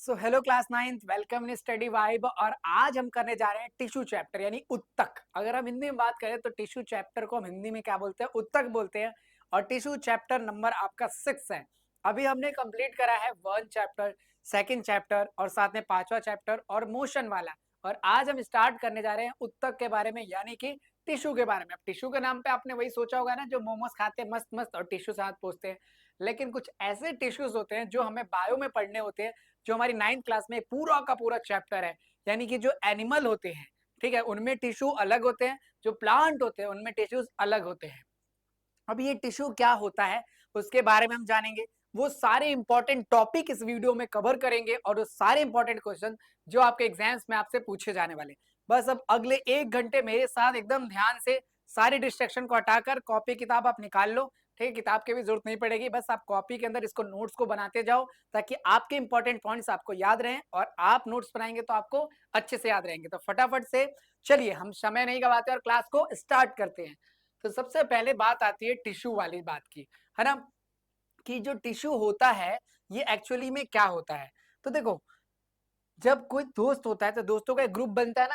So hello class ninth, welcome in study vibe. और आज हम करने जा रहे हैं टिश्यू चैप्टर यानी उत्तक। अगर हम हिंदी में बात करें तो टिश्यू चैप्टर को हम हिंदी में क्या बोलते हैं? उत्तक बोलते हैं। और टिश्यू चैप्टर नंबर आपका 6 है। अभी हमने कंप्लीट करा है 1 चैप्टर, 2nd चैप्टर और साथ में 5वां चैप्टर और मोशन वाला। और आज हम स्टार्ट करने जा रहे हैं उत्तक के बारे में यानी कि टिश्यू के बारे में। अब टिश्यू के नाम पे आपने वही सोचा होगा ना, जो मोमोज खाते हैं मस्त मस्त और टिश्यू से हाथ पोंछते हैं। लेकिन कुछ ऐसे टिश्यूज होते हैं जो हमें बायो में पढ़ने होते हैं, जो हमारी 9th क्लास में पूरा का पूरा चैप्टर है। यानी कि जो एनिमल होते हैं, ठीक है, उनमें टिश्यू अलग होते हैं, जो प्लांट होते हैं उनमें टिश्यूज अलग होते हैं। अब ये टिश्यू क्या होता है उसके बारे में हम जानेंगे। वो सारे इंपॉर्टेंट टॉपिक इस वीडियो में कवर करेंगे और वो सारे इंपॉर्टेंट क्वेश्चन जो आपके एग्जाम्स में आपसे पूछे जाने वाले। बस अब अगले 1 घंटे मेरे साथ एकदम ध्यान से सारी डिस्ट्रैक्शन को हटाकर कॉपी किताब आप निकाल लो। ठीक है, किताब की भी जरूरत नहीं पड़ेगी, बस आप कॉपी के अंदर इसको नोट्स को बनाते जाओ ताकि आपके इंपॉर्टेंट पॉइंट्स आपको याद रहें। और आप नोट्स बनाएंगे तो आपको अच्छे से याद रहेंगे। तो फटाफट से चलिए, हम समय नहीं गवाते और क्लास को स्टार्ट करते हैं। तो सबसे पहले बात आती है टिश्यू वाली बात की, है ना, कि जो टिश्यू होता है ये एक्चुअली में क्या होता है। तो देखो, जब कोई दोस्त होता है तो दोस्तों का एक ग्रुप बनता है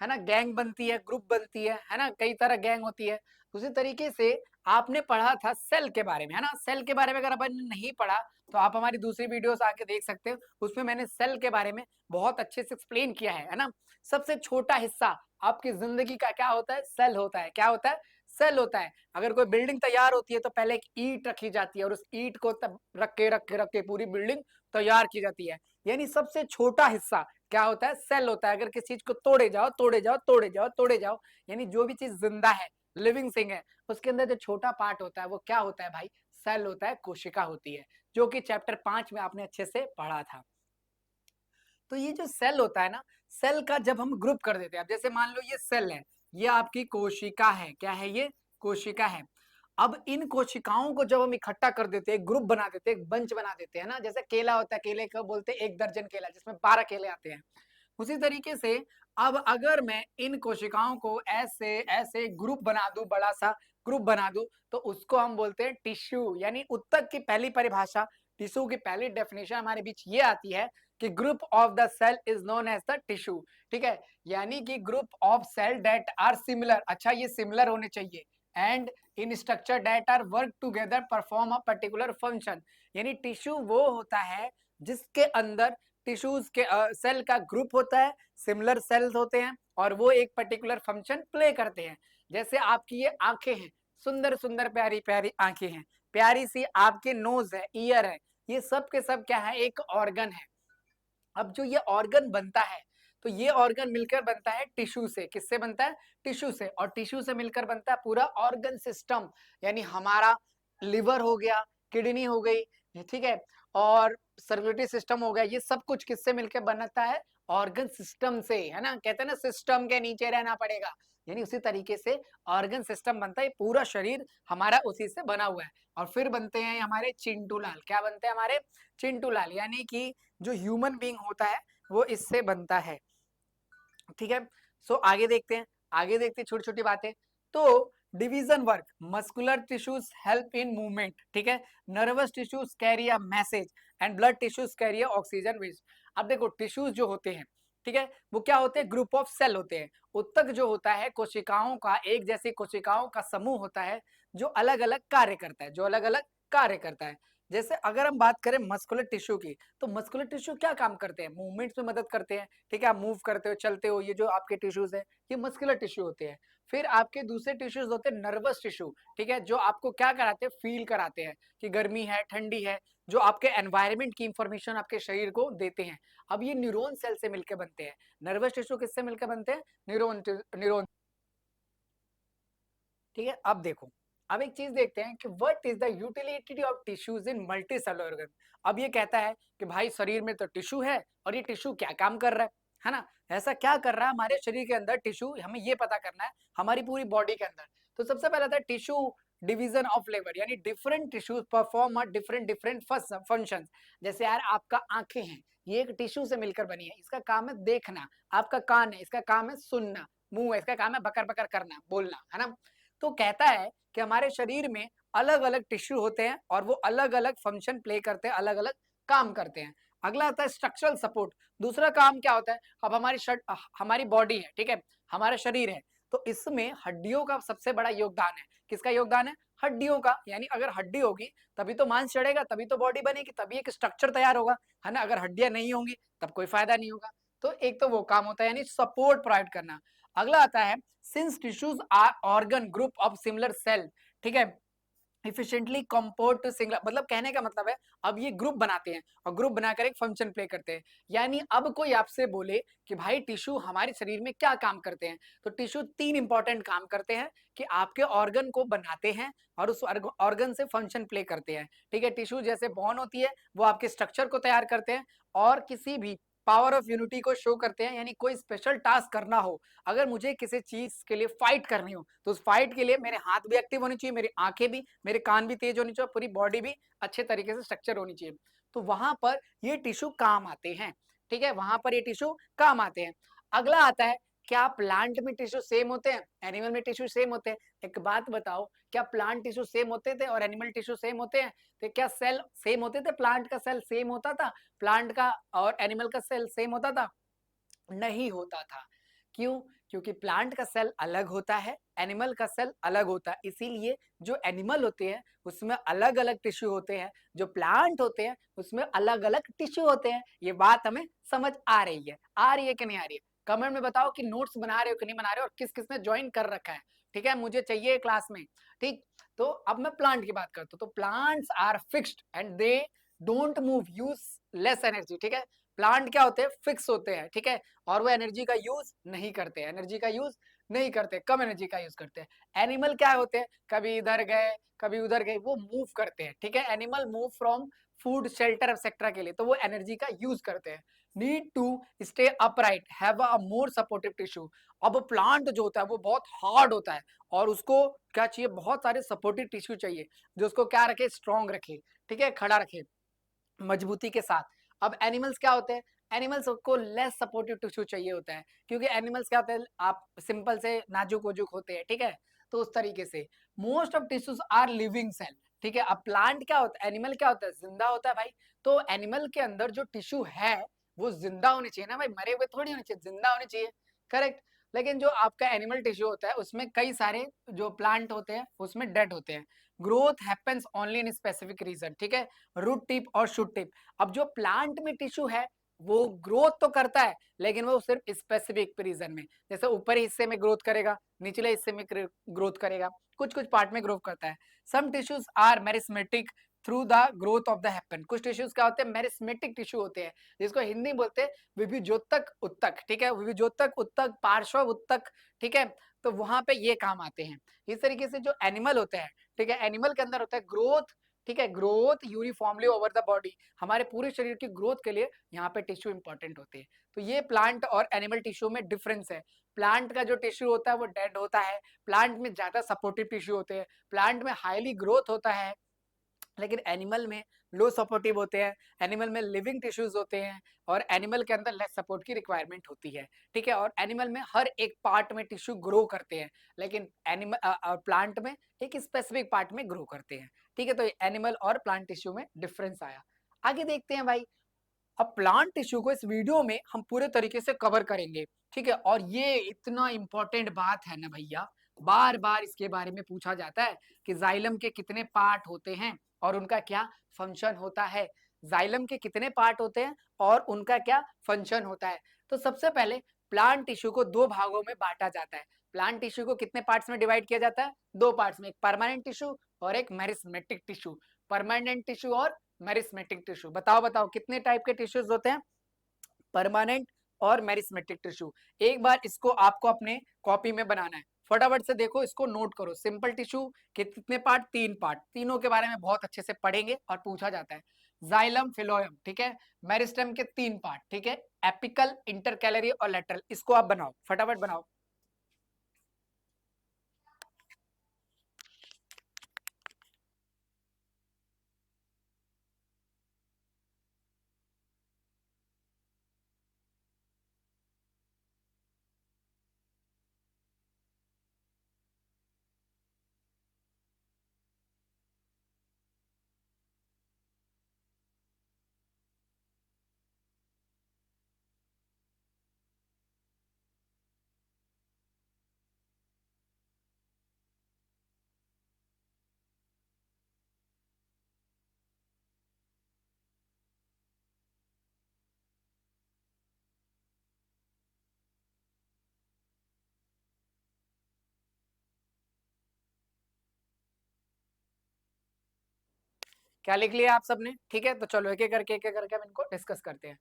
ना, गैंग बनती है, ग्रुप बनती है ना, कई तरह गैंग होती है। उसी तरीके से आपने पढ़ा था सेल के बारे में, है ना। सेल के बारे में अगर अपन नहीं पढ़ा तो आप हमारी दूसरी वीडियोस आके देख सकते हो, उसमें मैंने सेल के बारे में बहुत अच्छे से एक्सप्लेन किया है ना। सबसे छोटा हिस्सा आपकी जिंदगी का क्या होता है? सेल होता है। क्या होता है? सेल होता है। अगर कोई बिल्डिंग तैयार होती है तो पहले एक ईंट रखी जाती है और उस ईंट को तब रख के पूरी बिल्डिंग तैयार की जाती है। यानी सबसे छोटा हिस्सा क्या होता है? सेल होता है। अगर किसी चीज को तोड़े जाओ तोड़े जाओ तोड़े जाओ तोड़े जाओ, यानी जो भी चीज जिंदा है, लिविंग थिंग है, उसके अंदर जो छोटा पार्ट होता है वो क्या होता है भाई? सेल होता है, कोशिका होती है, जो कि चैप्टर 5 में आपने अच्छे से पढ़ा था। तो ये जो सेल होता है ना, सेल का जब हम ग्रुप कर देते हैं, अब जैसे मान लो ये सेल है, ये आपकी कोशिका है। क्या है ये? कोशिका है। अब इन कोशिकाओं को जब हम इकट्ठा कर देते हैं, ग्रुप बना देते हैं, एक बंच बना देते हैं ना, जैसे केला होता है, केले को बोलते हैं 1 दर्जन केला, जिसमें 12 केले आते हैं। उसी तरीके से अब अगर मैं इन कोशिकाओं को ऐसे ऐसे ग्रुप बना दूं, बड़ा सा ग्रुप बना दूं, तो उसको हम बोलते हैं टिश्यू। यानी उत्तक की पहली परिभाषा, टिश्यू की पहली डेफिनेशन हमारे बीच ये आती है कि group of the cell is known as the tissue. ठीक है, यानी कि group of cell that are similar, अच्छा ये सिमिलर होने चाहिए, and in structure that are work together perform a particular function. यानी टिश्यू वो होता है जिसके अंदर टिश्यूज के सेल का ग्रुप होता है, सिमिलर सेल्स होते हैं और वो एक पर्टिकुलर फंक्शन प्ले करते हैं। जैसे आपकी ये आंखें हैं, सुंदर सुंदर प्यारी प्यारी आंखें हैं, प्यारी सी आपके नोज है, ईयर है, ये सब के सब क्या है? एक ऑर्गन है। अब जो ये ऑर्गन बनता है, तो ये ऑर्गन मिलकर बनता है टिश्यू से। किससे बनता है? टिश्यू से। और टिश्यू से मिलकर बनता है पूरा ऑर्गन सिस्टम। यानी हमारा लिवर हो गया, किडनी हो गई, ठीक है, और सर्कुलेटरी सिस्टम हो गया, ये सब कुछ किससे मिलकर बनता है? ऑर्गन सिस्टम से, है ना। कहते हैं ना, सिस्टम के नीचे रहना पड़ेगा, यानी उसी तरीके से ऑर्गन सिस्टम बनता है। पूरा शरीर हमारा उसी से बना हुआ है। और फिर बनते हैं हमारे चिंटू लाल। क्या बनते हैं हमारे? चिंटू लाल। यानी कि जो ह्यूमन बीइंग होता है वो इससे बनता है। ठीक है, सो आगे देखते हैं, आगे देखते हैं छोटी छोटी बातें। तो division work, muscular tissues help in movement, ठीक है, nervous tissues carry a message and blood tissues carry a oxygen waste. अब देखो, टिश्यूज जो होते हैं, ठीक है, वो क्या होते हैं? ग्रुप ऑफ सेल होते हैं। उत्तक जो होता है कोशिकाओं का, एक जैसी कोशिकाओं का समूह होता है जो अलग अलग कार्य करता है, जो अलग अलग कार्य करता है। जैसे अगर हम बात करें मस्कुलर टिश्यू की, तो मस्कुलर टिश्यू क्या काम करते हैं? मूवमेंट्स में मदद करते हैं। ठीक है, आप मूव करते हो, चलते हो, ये जो आपके टिश्यूज है ये मस्कुलर टिश्यू होते हैं। फिर आपके दूसरे टिश्यूज होते हैं नर्वस टिश्यू, ठीक है, जो आपको क्या कराते हैं? फील कराते हैं कि गर्मी है, ठंडी है, जो आपके एनवायरमेंट की इंफॉर्मेशन आपके शरीर को देते हैं। अब ये न्यूरॉन सेल से मिलकर बनते हैं। नर्वस टिश्यू किससे मिलकर बनते हैं? न्यूरॉन। ठीक है, अब देखो, अब एक चीज देखते हैं कि what is the utility of tissues in multi cellular organ. अब ये कहता है कि भाई शरीर में तो टिश्यू है और ये टिश्यू क्या काम कर रहा है ना, ऐसा क्या कर रहा है हमारे शरीर के अंदर टिश्यू, हमें ये पता करना है हमारी पूरी बॉडी के अंदर। तो सबसे पहला था टिश्यू डिवीजन ऑफ लेबर, यानी different tissues perform different different functions. जैसे यार आपका आंखें हैं, ये एक टिश्यू से मिलकर बनी है, इसका काम है देखना। आपका कान है, इसका काम है सुनना। मुंह है, इसका काम है बकर बकर करना, बोलना, है ना। तो कहता है कि हमारे शरीर में अलग अलग टिश्यू होते हैं और वो अलग अलग फंक्शन प्ले करते हैं, अलग अलग काम करते हैं। अगला आता है स्ट्रक्चरल सपोर्ट। दूसरा काम क्या होता है, अब हमारी बॉडी है, ठीक है, हमारा शरीर है, तो इसमें हड्डियों का सबसे बड़ा योगदान है। किसका योगदान है? हड्डियों का। यानी अगर हड्डी होगी तभी तो मांस चढ़ेगा, तभी तो बॉडी बनेगी, तभी एक स्ट्रक्चर तैयार होगा, है ना। अगर हड्डियां नहीं होंगी तब कोई फायदा नहीं होगा। तो एक तो वो काम होता है, यानी सपोर्ट प्रोवाइड करना। अगला आता है since tissues are organ group of similar cell, ठीक है, इफिशिएंटली कंपोर्ट टू सिंगल, मतलब कहने का मतलब है अब ये ग्रुप बनाते हैं और ग्रुप बनाकर एक फंक्शन प्ले करते हैं। यानी अब कोई आपसे बोले कि भाई टिश्यू हमारे शरीर में क्या काम करते हैं, तो टिश्यू 3 इंपॉर्टेंट काम करते हैं कि आपके ऑर्गन को बनाते हैं और उस ऑर्गन से फंक्शन प्ले करते हैं, ठीक है। टिश्यू जैसे बोन होती है वो आपके स्ट्रक्चर को तैयार करते हैं और किसी भी पावर ऑफ यूनिटी को शो करते हैं। यानी कोई स्पेशल टास्क करना हो, अगर मुझे किसी चीज के लिए फाइट करनी हो, तो उस फाइट के लिए मेरे हाथ भी एक्टिव होने चाहिए, मेरी आंखें भी, मेरे कान भी तेज होनी चाहिए, पूरी बॉडी भी अच्छे तरीके से स्ट्रक्चर होनी चाहिए। तो वहां पर ये टिश्यू काम आते हैं, ठीक है, वहां पर ये टिश्यू काम आते हैं। अगला आता है क्या प्लांट में टिश्यू सेम होते हैं, एनिमल में टिश्यू सेम होते हैं? एक बात बताओ, क्या प्लांट टिश्यू सेम होते थे और एनिमल टिश्यू सेम होते हैं? तो क्या सेल सेम होते थे? प्लांट का सेल सेम होता था, प्लांट का और एनिमल का सेल सेम होता था? नहीं होता था। क्यों? क्योंकि प्लांट का सेल अलग होता है, एनिमल का सेल अलग होता है। इसीलिए जो एनिमल होते हैं उसमें अलग अलग टिश्यू होते हैं, जो प्लांट होते हैं उसमें अलग अलग टिश्यू होते हैं। ये बात हमें समझ आ रही है? आ रही है कि नहीं आ रही है? कमेंट में बताओ कि नोट्स बना रहे हो कि नहीं बना रहे हो और किस किसने ज्वाइन कर रखा है, ठीक है, मुझे चाहिए क्लास में, ठीक। तो अब मैं प्लांट की बात करता हूँ, तो plants are fixed and they don't move, use less energy, ठीक है। प्लांट क्या होते हैं? फिक्स होते हैं, ठीक है, और वो एनर्जी का यूज नहीं करते, एनर्जी का यूज नहीं करते, कम एनर्जी का यूज करते हैं। एनिमल क्या होते हैं? कभी इधर गए कभी उधर गए, वो मूव करते हैं, ठीक है। Animal move from food shelter etcetera के लिए, तो वो एनर्जी का यूज करते हैं। Need to stay upright, have a more supportive tissue. अब प्लांट जो होता है वो बहुत हार्ड होता है और उसको क्या चाहिए? बहुत सारे सपोर्टिव टिश्यू चाहिए जो उसको क्या रखे? स्ट्रॉन्ग रखे, ठीक है, खड़ा रखे मजबूती के साथ। अब एनिमल्स क्या होते हैं? एनिमल्स को लेस सपोर्टिव टिश्यू चाहिए होता है, क्योंकि एनिमल्स क्या होते हैं? आप सिंपल से नाजुक वजुक होते हैं, ठीक है। तो उस तरीके से most of tissues are living cell, ठीक है। अब प्लांट क्या होता है? एनिमल क्या होता है? जिंदा होता है भाई। तो एनिमल के अंदर जो टिश्यू है वो जिंदा होने चाहिए ना भाई, मरे हुए थोड़ी होने चाहिए, जिंदा होने चाहिए, करेक्ट। लेकिन जो आपका एनिमल टिश्यू होता है उसमें कई सारे जो प्लांट होते हैं उसमें डेड होते हैं। Growth happens only in specific region, ठीक है, रूट टिप और शूट टिप। अब जो प्लांट में टिश्यू है वो ग्रोथ तो करता है लेकिन वो सिर्फ स्पेसिफिक रीजन में, जैसे ऊपरी हिस्से में ग्रोथ करेगा, निचले हिस्से में ग्रोथ करेगा, कुछ कुछ पार्ट में ग्रोथ करता है। Some tissues are meristematic through the growth of the happen. कुछ टिश्यूज क्या होते हैं? मेरिस्मेटिक टिश्यू होते हैं, जिसको हिंदी में बोलते हैं विभिजोतक उत्तक, ठीक है, विभिजोतक उत्तक, पार्श्व उत्तक, ठीक है। तो वहां पे ये काम आते हैं। इस तरीके से जो एनिमल होते हैं, ठीक है, एनिमल के अंदर होता है ग्रोथ, ठीक है, growth uniformly over the body. हमारे पूरे शरीर की ग्रोथ के लिए यहाँ पे टिश्यू इंपॉर्टेंट होते हैं। तो ये प्लांट और एनिमल टिश्यू में डिफरेंस है। प्लांट का जो टिश्यू होता है वो डेड होता है, प्लांट में ज्यादा सपोर्टिव टिश्यू होते हैं, प्लांट में हाईली ग्रोथ होता है, लेकिन एनिमल में लो सपोर्टिव होते हैं, एनिमल में लिविंग टिश्यूज होते हैं और एनिमल के अंदर लेस सपोर्ट की रिक्वायरमेंट होती है, ठीक है। और एनिमल में हर एक पार्ट में टिश्यू ग्रो करते हैं, लेकिन एनिमल प्लांट में एक स्पेसिफिक पार्ट में ग्रो करते हैं, ठीक है। तो एनिमल और प्लांट टिश्यू में डिफरेंस आया। आगे देखते हैं भाई। अब प्लांट टिश्यू को इस वीडियो में हम पूरे तरीके से कवर करेंगे, ठीक है। और ये इतना इंपॉर्टेंट बात है ना भैया, बार बार इसके बारे में पूछा जाता है कि जाइलम के कितने पार्ट होते हैं और उनका क्या फंक्शन होता है। जाइलम के कितने पार्ट होते हैं और उनका क्या फंक्शन होता है। तो सबसे पहले प्लांट टिश्यू को दो भागों में बांटा जाता है। प्लांट टिश्यू को कितने पार्ट्स में डिवाइड किया जाता है? दो पार्ट्स में, एक परमानेंट टिश्यू और एक मेरिस्मेटिक टिश्यू। परमानेंट टिश्यू और मेरिस्मेटिक टिश्यू, बताओ बताओ कितने टाइप के टिश्यूज होते हैं? परमानेंट और मेरिस्मेटिक टिश्यू। एक बार इसको आपको अपने कॉपी में बनाना है, फटाफट से देखो, इसको नोट करो। सिंपल टिश्यू के कितने पार्ट? तीन पार्ट, तीनों के बारे में बहुत अच्छे से पढ़ेंगे और पूछा जाता है। जाइलम, फिलोयम, ठीक है, मेरिस्टेम के तीन पार्ट, ठीक है, एपिकल, इंटरकैलरी और लेटरल। इसको आप बनाओ, फटाफट बनाओ। क्या लिख लिया आप सबने? ठीक है, तो चलो एक एक करके हम इनको डिस्कस करते हैं।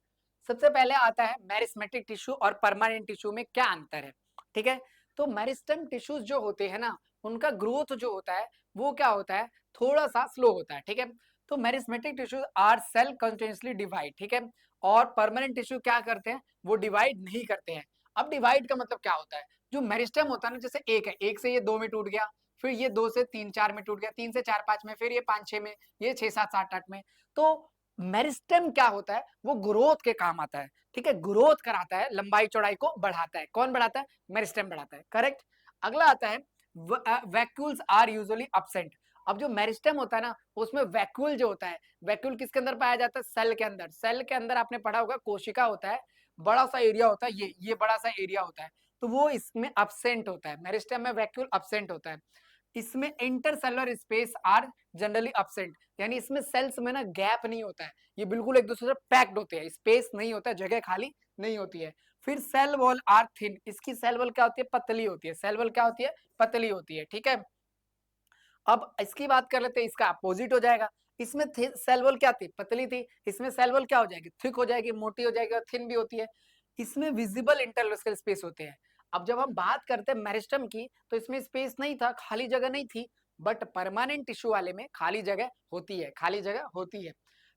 सबसे पहले आता है मेरिस्टेमेटिक टिश्यू और परमानेंट टिश्यू में क्या अंतर है। ठीक है, तो मेरिस्टेम टिश्यूज जो होते हैं ना, उनका ग्रोथ जो होता है वो क्या होता है, थोड़ा सा स्लो होता है। ठीक है, तो meristematic tissues are cell continuously divide. ठीक है, और परमानेंट टिश्यू क्या करते हैं, वो डिवाइड नहीं करते हैं। अब डिवाइड का मतलब क्या होता है, जो मेरिस्टेम होता है ना, जैसे एक है, एक से ये दो में टूट गया, फिर ये दो से तीन चार में टूट गया, तीन से चार पांच में, फिर ये पांच छह में, ये छह सात आठ आठ में। तो मेरिस्टेम क्या होता है, वो ग्रोथ के काम आता है। ठीक है, ग्रोथ कराता है, लंबाई चौड़ाई को बढ़ाता है। कौन बढ़ाता है, मेरिस्टेम बढ़ाता है। करेक्ट। अगला आता है वैक्यूल्स आर यूजुअली एब्सेंट। अब जो मेरिस्टेम होता है ना, उसमें वैक्यूल जो होता है, वैक्यूल किसके अंदर पाया जाता है, सेल के अंदर। सेल के अंदर आपने पढ़ा होगा कोशिका होता है, बड़ा सा एरिया होता है, ये बड़ा सा एरिया होता है, तो वो इसमें एब्सेंट होता है। मेरिस्टेम में वैक्यूल एब्सेंट होता है। इसमें intercellular space are generally absent, यानी इसमें सेल्स में ना गैप नहीं होता है, ये बिल्कुल एक दूसरे से पैक्ड होते हैं, स्पेस नहीं होता है, जगह खाली नहीं होती है। फिर सेल वॉल आर थिन, इसकी सेल वॉल क्या होती है, पतली होती है। सेल वॉल क्या होती है, पतली होती है। ठीक है, अब इसकी बात कर लेते हैं, इसका अपोजिट हो जाएगा। इसमें सेल वॉल क्या थी, पतली थी, इसमें सेल वॉल क्या हो जाएगी, थिक हो जाएगी, मोटी हो जाएगी और थिन भी होती है। इसमें विजिबल इंटरलोस्कल स्पेस होते हैं। अब जब हम बात करते हैं मेरिस्टम की, तो इसमें स्पेस नहीं था, खाली जगह नहीं थी, बट परमानेंट टिश्यू वाले में खाली जगह होती है, खाली जगह होती है।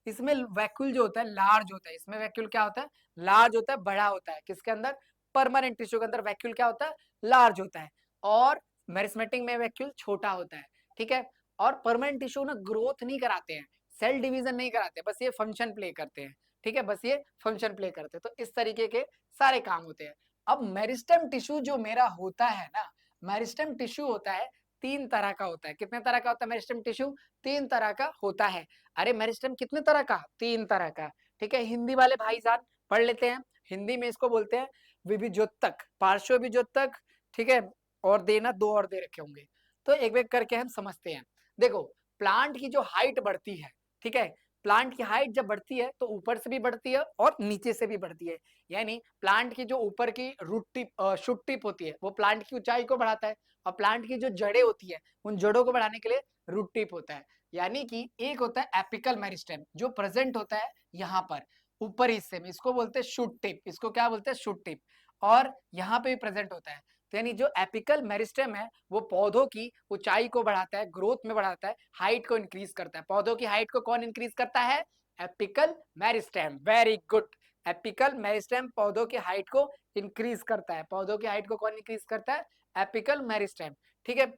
इसमें वैक्यूल जो होता है लार्ज होता है, इसमें वैक्यूल क्या होता है, लार्ज होता है, बड़ा होता है। किसके अंदर, परमानेंट टिश्यू के अंदर वैक्यूल क्या होता है, लार्ज होता है। और मेरिस्मेटिक में वैक्यूल छोटा होता है। ठीक है, और परमानेंट टिश्यू ना ग्रोथ नहीं कराते हैं, सेल डिवीजन नहीं कराते, बस ये फंक्शन प्ले करते हैं। ठीक है, बस ये फंक्शन प्ले करते हैं। तो इस तरीके के सारे काम होते हैं। अब मेरिस्टेम टिश्यू जो मेरा होता है ना, मेरिस्टेम टिश्यू होता है तीन तरह का होता है। कितने तरह का होता है मेरिस्टेम टिश्यू, तीन तरह का होता है। अरे मेरिस्टेम कितने तरह का, तीन तरह का। ठीक है, हिंदी वाले भाईजान पढ़ लेते हैं। हिंदी में इसको बोलते हैं विभिजोतक, पार्श्व विभोजोतक। ठीक है, और देना दो और दे रखे होंगे, तो एक एक करके हम समझते हैं। देखो, प्लांट की जो हाइट बढ़ती है, ठीक है, प्लांट की हाइट जब बढ़ती है तो ऊपर से भी बढ़ती है और नीचे से भी बढ़ती है। यानी प्लांट की जो ऊपर की रूट टिप शूट टिप होती है, वो प्लांट की ऊंचाई को बढ़ाता है, और प्लांट की जो जड़ें होती है, उन जड़ों को बढ़ाने के लिए रूट टिप होता है। यानी कि एक होता है एपिकल मेरिस्टेम, जो प्रेजेंट होता है यहाँ पर ऊपर हिस्से में, इसको बोलते हैं शूट टिप, इसको क्या बोलते हैं, शूट टिप। और यहाँ पे भी प्रेजेंट होता है। तो यानी जो एपिकल मेरिस्टेम है, वो पौधों की ऊंचाई को बढ़ाता है, ग्रोथ में बढ़ाता है, हाइट को इंक्रीज करता है। पौधों की हाइट को कौन इंक्रीज करता है, apical meristem. Very good, apical meristem पौधों की हाइट को इंक्रीज करता है। पौधों की हाइट को कौन इंक्रीज करता है, एपिकल मेरिस्टेम। ठीक है,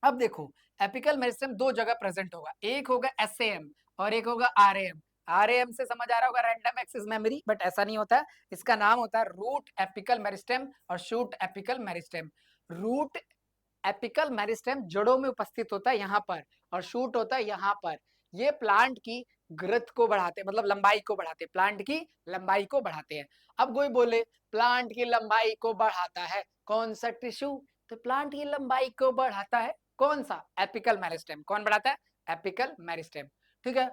अब देखो, एपिकल मेरिस्टेम दो जगह प्रेजेंट होगा, एक होगा एसएएम और एक होगा आरएएम। आरएएम से समझ आ रहा होगा रैंडम एक्सेस मेमोरी, बट ऐसा नहीं होता है। इसका नाम होता है रूट एपिकल मेरिस्टेम और shoot apical meristem. Root apical meristem जड़ों में उपस्थित होता है यहाँ पर, और शूट होता है यहाँ पर। ये प्लांट की ग्रोथ को बढ़ाते हैं, मतलब लंबाई को बढ़ाते हैं, प्लांट की लंबाई को बढ़ाते हैं। अब कोई बोले प्लांट की लंबाई को बढ़ाता है कौन सा टिश्यू, तो प्लांट की लंबाई को बढ़ाता है कौन सा, एपिकल मेरिस्टेम। कौन बढ़ाता है, एपिकल मेरिस्टेम। ठीक है,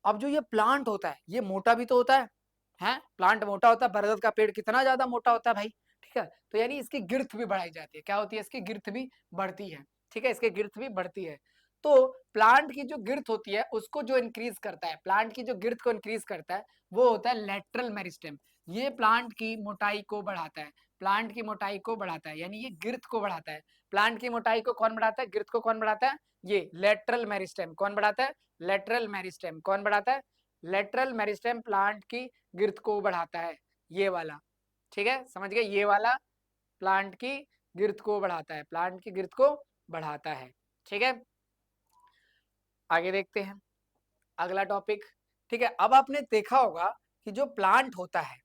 अब जो ये प्लांट होता है, ये मोटा भी तो होता है, प्लांट मोटा होता है, बरगद का पेड़ कितना ज्यादा मोटा होता है भाई। ठीक है, तो यानी इसकी गिर्थ भी बढ़ाई जाती है। क्या होती है, इसकी गिर्थ भी बढ़ती है। ठीक है, इसकी गिर्थ भी बढ़ती है। तो प्लांट की जो गिर्थ होती है उसको जो इंक्रीज करता है, प्लांट की जो गिर्थ को इंक्रीज करता है, वो होता है लेटरल मेरिस्टेम। ये प्लांट की मोटाई को बढ़ाता है, प्लांट की मोटाई को बढ़ाता है, यानी ये गिर्थ को बढ़ाता है। प्लांट की मोटाई को कौन बढ़ाता है, गिर्थ को कौन बढ़ाता है, ये लेटरल मेरिस्टेम। कौन बढ़ाता है, लेटरल मेरिस्टेम। कौन बढ़ाता है, लेटरल मेरिस्टेम प्लांट की गिर्थ को बढ़ाता है, ये वाला। ठीक है, समझ गए, ये वाला प्लांट की गिर्थ को बढ़ाता है, प्लांट की गिर्थ को बढ़ाता है। ठीक है, आगे देखते हैं अगला टॉपिक। ठीक है, अब आपने देखा होगा कि जो प्लांट होता है,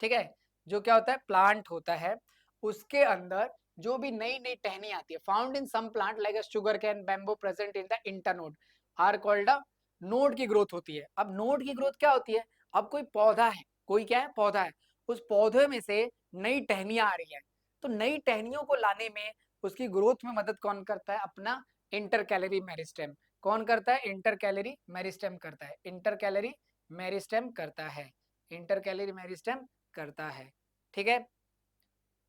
ठीक है, जो क्या होता है, प्लांट होता है, उसके अंदर जो भी नई नई टहनी आती है, found in some plant like sugar cane bamboo present in the internode are called a node की ग्रोथ होती है। अब नोड की ग्रोथ क्या होती है, अब कोई पौधा है, कोई क्या है, पौधा है, उस पौधे में से नई टहनियां आ रही है, तो नई टहनियों को लाने में, उसकी ग्रोथ में मदद कौन करता है, अपना इंटर कैलरी मेरिस्टेम। कौन करता है, इंटर कैलरी मेरिस्टेम करता है, इंटर कैलरी मेरिस्टेम करता है, इंटर कैलरी मेरिस्टेम करता है। ठीक है,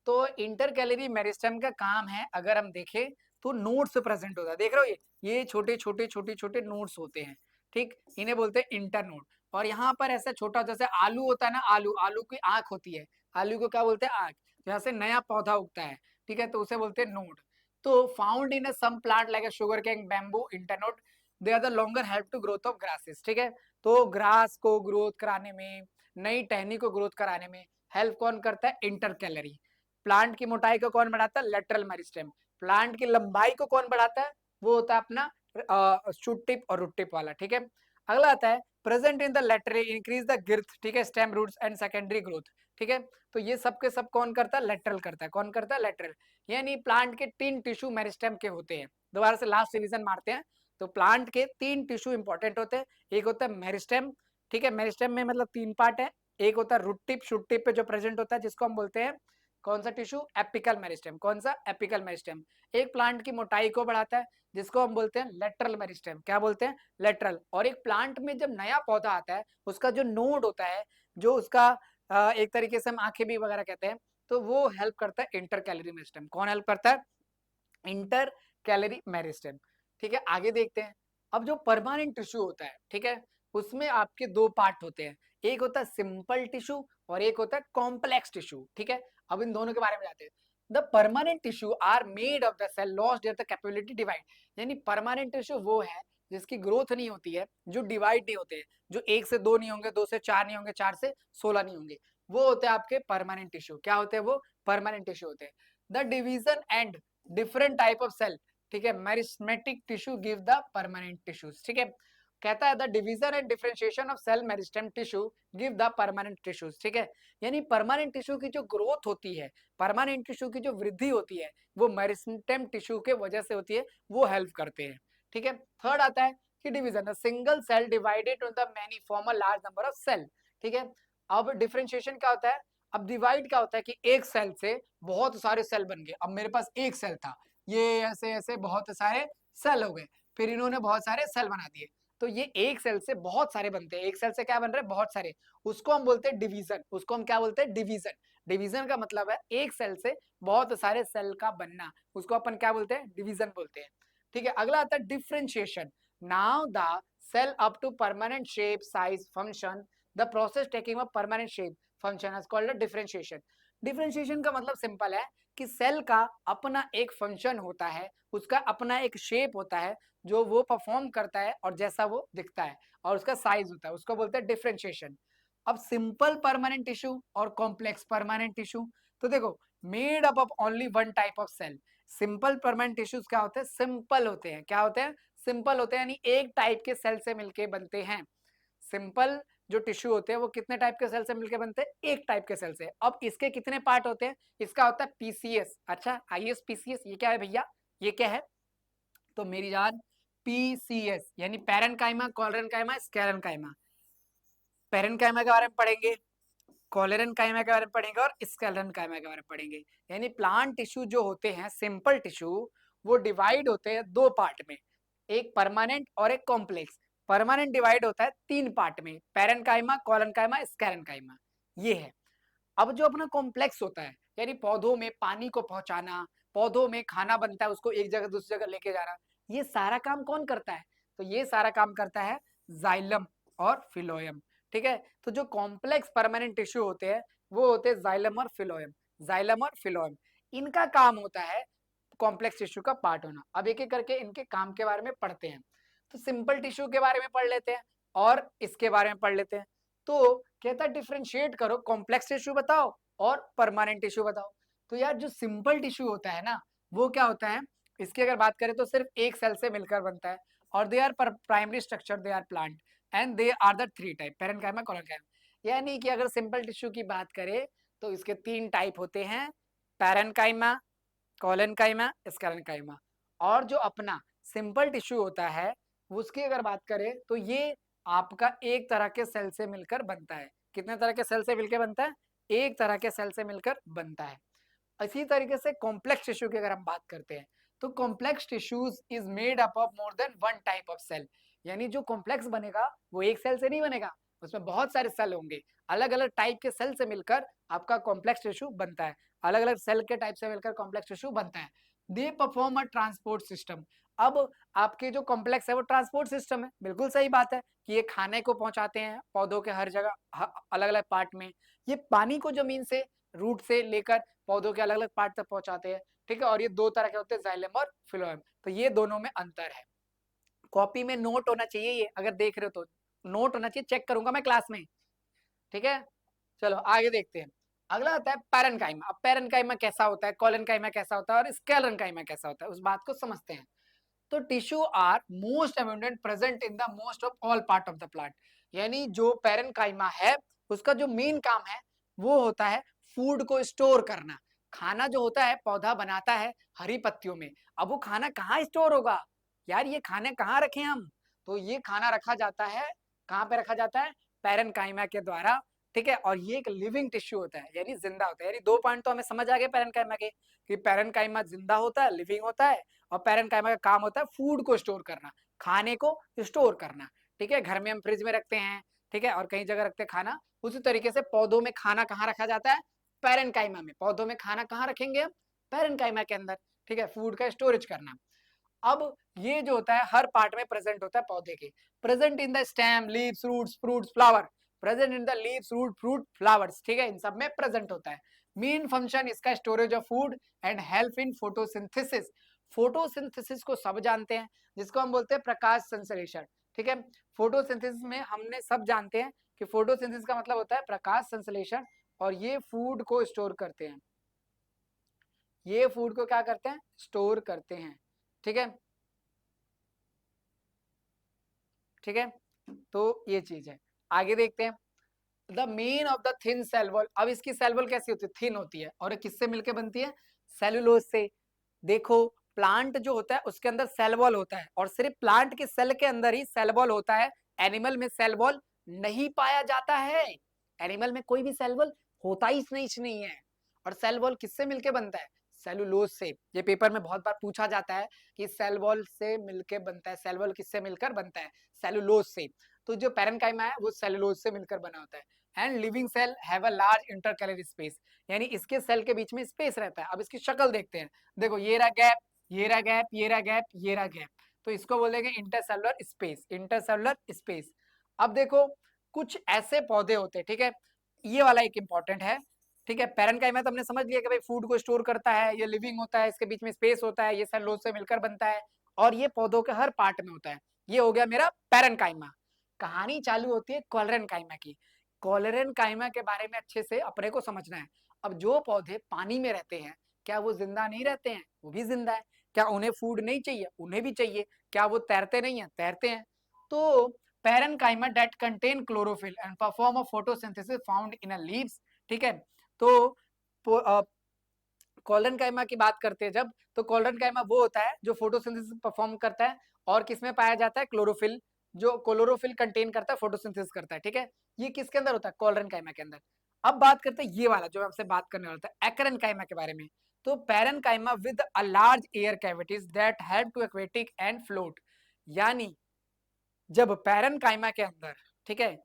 तो इंटर कैलरी मेरिस्टेम का काम है, अगर हम देखें तो नोड्स प्रेजेंट होता है, देख रहे हो, ये छोटे छोटे छोटे छोटे नोड्स होते हैं। ठीक, इन्हें बोलते हैं इंटरनोड। और यहाँ पर ऐसा छोटा जैसे आलू होता है ना, आलू आलू की आंख होती है, आलू को क्या बोलते हैं, आंख। जहाँ से नया पौधा उगता है, ठीक है, तो उसे बोलते हैं नोड। तो found in some plant like sugar cane, bamboo, internode, they are the longer help to growth of grasses. ठीक है, तो ग्रास को ग्रोथ कराने में, नई टहनी को ग्रोथ कराने में हेल्प कौन करता है, इंटरकैलरी। प्लांट की मोटाई को कौन बढ़ाता है, लेटरल मेरिस्टेम। प्लांट की लंबाई को कौन बढ़ाता है, वो होता है अपना शूट टिप और रूट टिप वाला। ठीक है, अगला आता है present in the lateral, increase the girth, ठीक है, stem roots and secondary growth. ठीक है, तो ये सब के सब कौन करता है, लेटरल करता है। कौन करता है, लेटरल। यानी प्लांट के 3 टिश्यू मेरिस्टेम के होते हैं। दोबारा से लास्ट रिवीजन मारते हैं। तो प्लांट के 3 टिश्यू इंपॉर्टेंट होते हैं। एक होता है मेरिस्टेम, ठीक है, मेरिस्टेम में मतलब 3 पार्ट है। एक होता है रूट टिप, शूट टिप पे जो प्रेजेंट होता है, जिसको हम बोलते हैं कौन सा टिश्यू, एपिकल मेरिस्टेम। कौन सा, एपिकल मेरिस्टेम। एक प्लांट की मोटाई को बढ़ाता है, जिसको हम बोलते हैं लेटरल मेरिस्टेम। क्या बोलते हैं, लेटरल। और एक प्लांट में जब नया पौधा आता है, उसका जो नोड होता है, जो उसका एक तरीके से हम आंखें भी वगैरह कहते हैं, तो वो हेल्प करता है इंटर कैलोरी मेरिस्टेम। कौन हेल्प करता है, इंटर कैलोरी मेरिस्टेम। ठीक है, आगे देखते हैं। अब जो परमानेंट टिश्यू होता है, ठीक है, उसमें आपके 2 पार्ट होते हैं। एक होता है सिंपल टिश्यू और एक होता है कॉम्प्लेक्स टिश्यू। ठीक है, अब इन दोनों के बारे में जाते हैं। The permanent tissue are made of the cell lost their the capability divide. यानी परमानेंट टिश्यू वो है जिसकी ग्रोथ नहीं होती है, जो डिवाइड नहीं होते हैं, जो 1 से 2 नहीं होंगे, 2 से 4 नहीं होंगे, 4 से 16 नहीं होंगे, वो होते हैं आपके परमानेंट टिश्यू। क्या होते हैं वो, परमानेंट टिश्यू होते हैं। The division and different type of cell, ठीक है, meristematic tissue give the permanent tissues. ठीक है, कहता है the division and differentiation of cell meristem tissue give the permanent tissues. ठीक है, यानी परमानेंट टिश्यू की जो ग्रोथ होती है, परमानेंट टिश्यू की जो वृद्धि होती है, वो मेरिस्टेम टिश्यू के वजह से होती है, वो हेल्प करते हैं। ठीक है, थर्ड आता है कि division, single cell divided in the many form a large number of cell. ठीक है, अब डिफरेंशिएशन क्या होता है, अब डिवाइड क्या होता है कि एक सेल से बहुत सारे सेल बन गए। अब मेरे पास एक सेल था, ये ऐसे ऐसे बहुत सारे सेल हो गए, फिर इन्होंने बहुत सारे सेल बना दिए। तो ये एक सेल से बहुत सारे बनते हैं। एक सेल से क्या बन रहे हैं, बहुत सारे। उसको हम बोलते हैं डिवीजन। उसको हम क्या बोलते हैं, डिवीजन। डिवीजन का मतलब है एक सेल से बहुत सारे सेल का बनना, उसको अपन क्या बोलते हैं, डिवीजन बोलते हैं। ठीक है, अगला आता है differentiation. Now the cell up to permanent shape, size, function, the process taking a permanent shape, function is called differentiation. Differentiation का मतलब सिंपल है कि सेल का अपना एक फंक्शन होता है, उसका अपना एक शेप होता है जो वो परफॉर्म करता है और जैसा वो दिखता है, और उसका साइज होता है, उसको बोलते हैं डिफरेंशिएशन। अब सिंपल परमानेंट टिश्यू और कॉम्प्लेक्स परमानेंट टिश्यू, तो देखो, made up of only one type of cell. Simple permanent tissues क्या होते हैं, सिंपल होते हैं। क्या होते हैं, सिंपल होते हैं, यानी एक टाइप के सेल से मिलके बनते हैं। सिंपल जो टिश्यू होते हैं वो कितने टाइप के सेल से मिलकर बनते हैं, एक टाइप के सेल से। अब इसके कितने पार्ट होते हैं, इसका होता है पीसीएस। अच्छा, आईएस पीसीएस, ये क्या है भैया, ये क्या है, तो मेरी जान, पीसीएस यानी पैरेनकाइमा, कॉलरेनकाइमा, स्क्लेरेनकाइमा। पैरेनकाइमा के बारे में पढ़ेंगे, कॉलरेनकाइमा के बारे में पढ़ेंगे और स्क्लेरेनकाइमा के बारे में पढ़ेंगे। यानी प्लांट टिश्यू जो होते हैं, सिंपल टिश्यू, वो डिवाइड होते हैं 2 पार्ट में, एक परमानेंट और एक कॉम्प्लेक्स। परमानेंट डिवाइड होता है 3 पार्ट में, पैरेनकाइमा, कॉलरेनकाइमा, स्क्लेरेनकाइमा, ये है। अब जो अपना कॉम्प्लेक्स होता है, यानी पौधों में पानी को पहुंचाना, पौधों में खाना बनता है, उसको एक जगह दूसरी जगह लेके जाना, ये सारा काम कौन करता है, तो ये सारा काम करता है जाइलम और फिलोयम। ठीक है, तो जो कॉम्प्लेक्स परमानेंट टिश्यू होते हैं, वो होते हैं जाइलम और फिलोयम। जाइलम और फिलोयम, इनका काम होता है कॉम्प्लेक्स टिश्यू का पार्ट होना। अब एक एक करके इनके काम के बारे में पढ़ते हैं। तो सिंपल टिश्यू के बारे में पढ़ लेते हैं और इसके बारे में पढ़ लेते हैं। तो कहता है डिफरेंशिएट करो, कॉम्प्लेक्स टिश्यू बताओ और परमानेंट टिश्यू बताओ। तो यार जो सिंपल टिश्यू होता है ना, वो क्या होता है, इसकी अगर बात करें तो सिर्फ एक सेल से मिलकर बनता है, और they are primary structure, they are plant, and they are the 3 type, parenchyma, collenchyma. यानी कि अगर सिंपल टिश्यू की बात करें तो इसके 3 टाइप होते हैं, पैरेनकाइमा, कॉलनकाइमा, स्क्लेरेनकाइमा। और जो अपना सिंपल टिश्यू होता है, उसकी अगर बात करें तो ये आपका एक तरह के सेल से मिलकर बनता है। कितने तरह के सेल से मिलकर बनता है, एक तरह के सेल से मिलकर बनता है। इसी तरीके से कॉम्प्लेक्स टिश्यू की अगर हम बात करते हैं, तो complex tissues is made up of more than one type of cell. यानी जो कॉम्प्लेक्स बनेगा वो एक सेल से नहीं बनेगा, उसमें बहुत सारे सेल होंगे, अलग अलग टाइप के सेल से मिलकर आपका कॉम्प्लेक्स टिश्यू बनता है। अलग अलग सेल के टाइप से मिलकर कॉम्प्लेक्स टिश्यू बनता है। They perform a transport system. अब आपके जो कॉम्प्लेक्स है वो ट्रांसपोर्ट सिस्टम है, बिल्कुल सही बात है कि ये खाने को पहुंचाते हैं पौधों के हर जगह अलग अलग पार्ट में, ये पानी को जमीन से रूट से लेकर पौधों के अलग अलग पार्ट तक पहुंचाते हैं, ठीक है। और ये दो तरह के होते हैं, जाइलम और फिलोएम, तो ये दोनों में अंतर है। कॉपी में नोट होना चाहिए, ये अगर देख रहे हो तो नोट होना चाहिए, चेक करूंगा मैं क्लास में, ठीक है। चलो आगे देखते हैं। अगला आता है पैरेन्काइमा। अब पैरेन्काइमा कैसा होता है, कोलेनकाइमा कैसा होता है और स्क्लेरेन्काइमा कैसा होता है, उस बात को समझते हैं। तो tissue are most abundant present in the most of all part of the plant, यानी जो पैरेन्काइमा है उसका जो मेन काम है वो होता है फूड को स्टोर करना। खाना जो होता है पौधा बनाता है हरी पत्तियों में, अब वो खाना कहाँ स्टोर होगा यार, ये खाने कहाँ रखें हम, तो ये खाना रखा जाता है, कहाँ पे रखा जाता है, पैरेन्काइमा के द्वारा, ठीक है। और ये एक लिविंग टिश्यू होता है, यानी जिंदा होता है। यानी दो पॉइंट तो हमें समझ आ गए पैरेन्काइमा के, कि पैरेन्काइमा जिंदा होता है, लिविंग होता है, और पैरेन्काइमा का काम होता है फूड को स्टोर करना, खाने को स्टोर करना, ठीक है। घर में हम फ्रिज में रखते हैं, ठीक है, और कई जगह रखते हैं खाना, उसी तरीके से पौधों में खाना कहाँ रखा जाता है, पैरेन्काइमा में। पौधों में खाना कहाँ रखेंगे हम, पैरेन्काइमा के अंदर, ठीक है, फूड का स्टोरेज करना। अब ये जो होता है हर पार्ट में प्रेजेंट होता है पौधे के, present in the stem, leaves, roots, fruits, flower, present in the leaves, root, fruit, flowers, ठीक है, इन सब में प्रेजेंट होता है। मेन फंक्शन इसका storage of food and help in photosynthesis. Photosynthesis को सब जानते हैं, जिसको हम बोलते हैं प्रकाश संश्लेषण, ठीक है। फोटोसिंथेसिस में हमने सब जानते हैं कि फोटोसिंथेसिस का मतलब होता है प्रकाश संश्लेषण, और ये फूड को स्टोर करते हैं, ये फूड को क्या करते हैं, स्टोर करते हैं, ठीक है, ठीक है। तो ये चीज है, आगे देखते हैं। The main of the thin cell wall, अब इसकी सेल वॉल कैसी होती है, थिन होती है, और किससे मिलकर बनती है, सेलुलोज से। देखो प्लांट जो होता है उसके अंदर सेल वॉल होता है, और सिर्फ प्लांट के सेल के अंदर ही सेल वॉल होता है, एनिमल में सेल वॉल नहीं पाया जाता है, एनिमल में कोई भी सेल वॉल होता ही नहीं है। और सेल वॉल किससे मिलके बनता है, सेलुलोज से। ये पेपर में बहुत बार पूछा जाता है कि सेल वॉल से मिलके बनता है, सेल वॉल किससे मिलकर बनता है, सेलुलोज से। तो जो पैरेन्काइमा है वो सेलुलोज से मिलकर बना होता है। And living cell have a large intercalary space, यानी इसके सेल के बीच में स्पेस रहता है। अब इसकी शक्ल देखते हैं, देखो ये रहा गैप, ये रहा गैप, ये रहा गैप, ये रहा गैप, तो इसको बोलेंगे इंटरसेलुलर स्पेस, इंटरसेलुलर स्पेस। अब देखो कुछ ऐसे पौधे होते हैं, ठीक है, ये वाला एक इंपॉर्टेंट है, ठीक है। पैरेन्काइमा तो हमने समझ लिया कि भाई फूड को स्टोर करता है, ये लिविंग होता है, इसके बीच में स्पेस होता है, ये सेलुलोज से मिलकर बनता है, और ये पौधों के हर पार्ट में होता है। ये हो गया मेरा पैरेन्काइमा। कहानी चालू होती है कॉलरेन्काइमा की। कॉलरेन्काइमा के बारे में अच्छे से अपने को समझना है। अब जो पौधे पानी में रहते हैं क्या वो जिंदा नहीं रहते हैं, वो भी जिंदा है। क्या उन्हें फूड नहीं चाहिए, उन्हें भी चाहिए। क्या वो तैरते नहीं है, तैरते हैं। तो parenchyma that contain chlorophyll and perform a photosynthesis found in a leaves, ठीक है। तो कॉलरेन्काइमा की बात करते हैं जब, तो कॉलरेन्काइमा वो होता है जो फोटोसिंथेसिस परफॉर्म करता है, और किसमें पाया जाता है, क्लोरोफिल, जो क्लोरोफिल कंटेन करता है, फोटोसिंथेसिस करता है, ठीक है। ये किसके अंदर होता है, कॉलरेन्काइमा के अंदर। अब बात करते हैं ये वाला जो आपसे बात करने वाला था, एक्रेन्काइमा के बारे में। तो parenchyma with a large air cavities that help to aquatic and float, यानी जब पैरेन्काइमा के अंदर, ठीक है,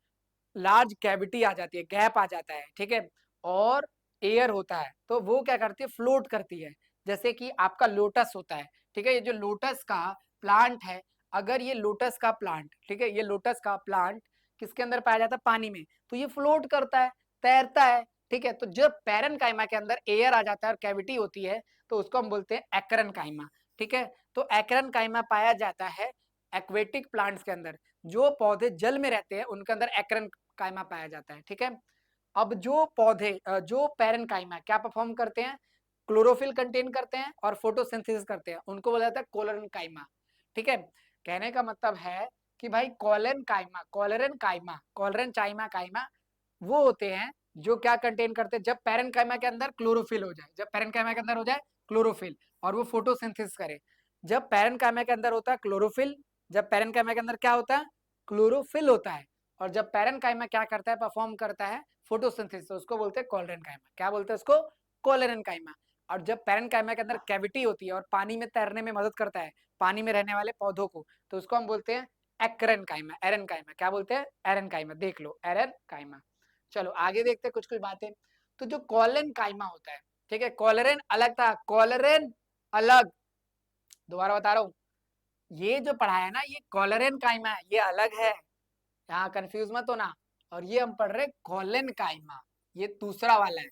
लार्ज कैविटी आ जाती है, गैप आ जाता है, ठीक है, और एयर होता है, तो वो क्या करती है, फ्लोट करती है। जैसे कि आपका लोटस होता है, ठीक है, ये जो लोटस का प्लांट है, अगर ये लोटस का प्लांट, ठीक है, ये लोटस का प्लांट किसके अंदर पाया जाता है, पानी में, तो ये फ्लोट करता है, तैरता है, ठीक है। तो जब पैरेन्काइमा के अंदर एयर आ जाता है और कैविटी होती है, तो उसको हम बोलते हैं एक्रेन्काइमा, ठीक है। तो एक्रेन्काइमा पाया जाता है एक्वेटिक प्लांट्स के अंदर, जो पौधे जल में रहते हैं उनके अंदर एक्रेन्काइमा पाया जाता है, ठीक है। अब जो पौधे जो पैरेन्काइमा क्या परफॉर्म करते हैं, क्लोरोफिल कंटेन करते हैं और फोटोसिंथेसिस करते हैं, उनको बोला जाता है कॉलरेन्काइमा, ठीक है। कहने का मतलब है कि भाई कॉलरेन्काइमा, कॉलरेन्काइमा, कॉलरेन्चाइमा काइमा वो होते हैं जो क्या कंटेन करते हैं, जब पैरेन्काइमा के अंदर क्लोरोफिल हो जाए, जब पैरेन्काइमा के अंदर हो जाए क्लोरोफिल और वो फोटोसिंथेसिस करे। जब पैरेन्काइमा के अंदर होता है क्लोरोफिल, जब पैरेन्काइमा के अंदर क्या होता है, क्लोरोफिल होता है, और जब पैरेन्काइमा क्या करता है, परफॉर्म करता है फोटोसिंथेसिस, उसको बोलते हैं कॉलरेन्काइमा। क्या बोलते हैं उसको, कॉलरेन्काइमा। और जब पैरेन्काइमा के अंदर कैविटी होती है और पानी में तैरने में मदद करता है, पानी में रहने वाले पौधों को, तो उसको हम बोलते हैं एक्रेन्काइमा, एरेन्काइमा। क्या बोलते हैं, एरेन्काइमा, देख लो एरेन्काइमा। चलो आगे देखते हैं कुछ कुछ बातें। तो जो कॉलरेन्काइमा होता है, ठीक है, कॉलरेन अलग था, कॉलरेन अलग, दोबारा बता रहा हूं, ये जो पढ़ा है ना, ये कॉलरेन काइमा है, ये अलग है, यहाँ कंफ्यूज मत होना। और ये हम पढ़ रहे कॉलन काइमा, ये दूसरा वाला है।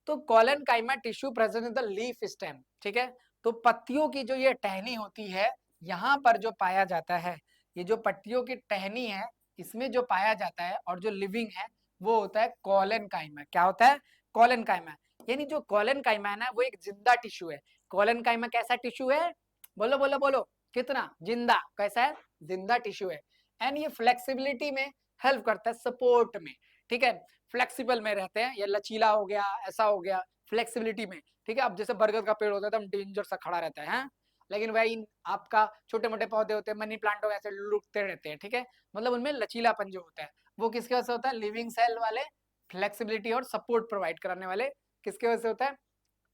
तो collenchyma tissue present in the leaf stem, ठीक है। तो पत्तियों की जो ये टहनी होती है, यहाँ पर जो पाया जाता है, ये जो पत्तियों की टहनी है, इसमें जो पाया जाता है और जो लिविंग है, वो होता है कॉलन काइमा। क्या होता है? कॉलन काइमा। यानी जो कॉलन काइमा है ना, वो एक जिंदा टिश्यू है। कॉलन काइमा कैसा टिश्यू है? बोलो बोलो बोलो, कितना जिंदा? कैसा है? जिंदा टिश्यू है। एंड ये फ्लेक्सिबिलिटी में हेल्प करता है, सपोर्ट में, ठीक है। फ्लेक्सिबल में रहते हैं, या लचीला हो गया, ऐसा हो गया, फ्लेक्सिबिलिटी में, ठीक है। अब जैसे बरगद का पेड़ होता है एकदम डेंजर सा खड़ा रहता है, लेकिन वही आपका छोटे मोटे पौधे होते हैं, मनी प्लांट हो, ऐसे लुकते रहते हैं, ठीक है। मतलब उनमें लचीलापन जो होता है, वो किसके वजह से होता है? लिविंग सेल वाले फ्लेक्सिबिलिटी और सपोर्ट प्रोवाइड कराने वाले किसके वजह से होता है?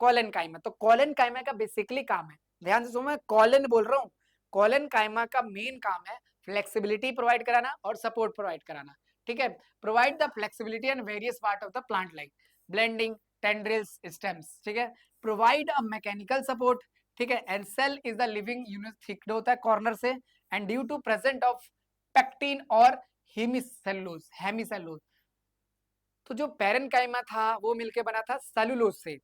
कॉलन काइमा। तो कॉलन काइमा का बेसिकली काम है, ध्यान से सुनो, मैं कॉलन बोल रहा हूँ, कॉलन काइमा का मेन काम है फ्लेक्सिबिलिटी प्रोवाइड कराना और सपोर्ट प्रोवाइड कराना, ठीक है। Provide the flexibility and various part of the plant like blending, tendrils, stems, ठीक है। प्रोवाइड अ मैकेनिकल सपोर्ट, ठीक है। And cell is the living unit, thicked होता है कॉर्नर से, and due to present of pectin और hemicellulose, hemicellulose. तो जो पैरेनकाइमा था वो मिलके बना था सेलुलोज से,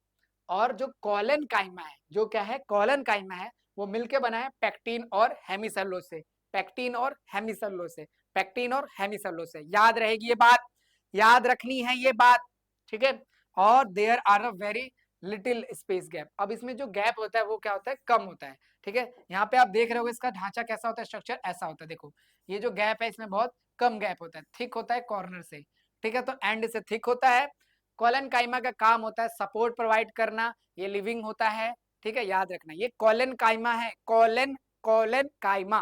और जो कॉलन काइमा है, जो क्या है? कॉलन काइमा है, वो मिलके बना है पेक्टिन और हेमिसेलुलोज से, पेक्टिन और हेमिसेलुलोज से, पेक्टिन और हेमिसेलुलोज से। याद रहेगी ये बात, याद रखनी है ये बात, ठीक है। और there are a very little space gap. अब इसमें जो गैप होता है वो क्या होता है? कम होता है, ठीक है। यहाँ पे आप देख रहे हो इसका ढांचा कैसा होता है, स्ट्रक्चर ऐसा होता है, देखो ये जो गैप है इसमें बहुत कम गैप होता है, थिक होता है कॉर्नर से, ठीक है। तो एंड से थिक होता है। कॉलन काइमा का काम होता है सपोर्ट प्रोवाइड करना, ये लिविंग होता है, ठीक है, याद रखना ये कॉलन काइमा है, कॉलन, कॉलन काइमा,